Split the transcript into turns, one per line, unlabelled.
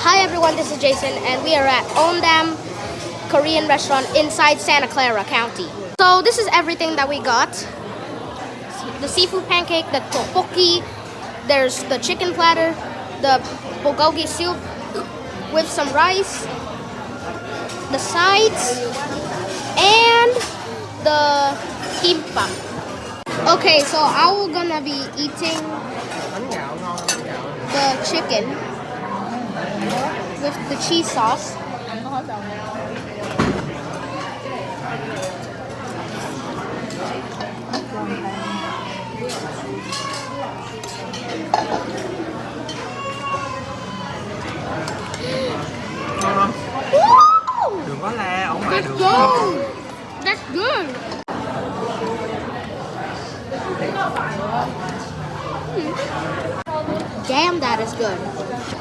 Hi everyone, this is Jason and we are at Ondam Korean restaurant inside Santa Clara County. So this is everything that we got. The seafood pancake, the tteokbokki, there's the chicken platter, the bulgogi soup with some rice, the sides, and the kimbap. Okay, so I'm gonna be eating the chicken with the cheese sauce.
Đừng có le, ở ngoài
That's
đường.
good. That's good. Damn, that is good.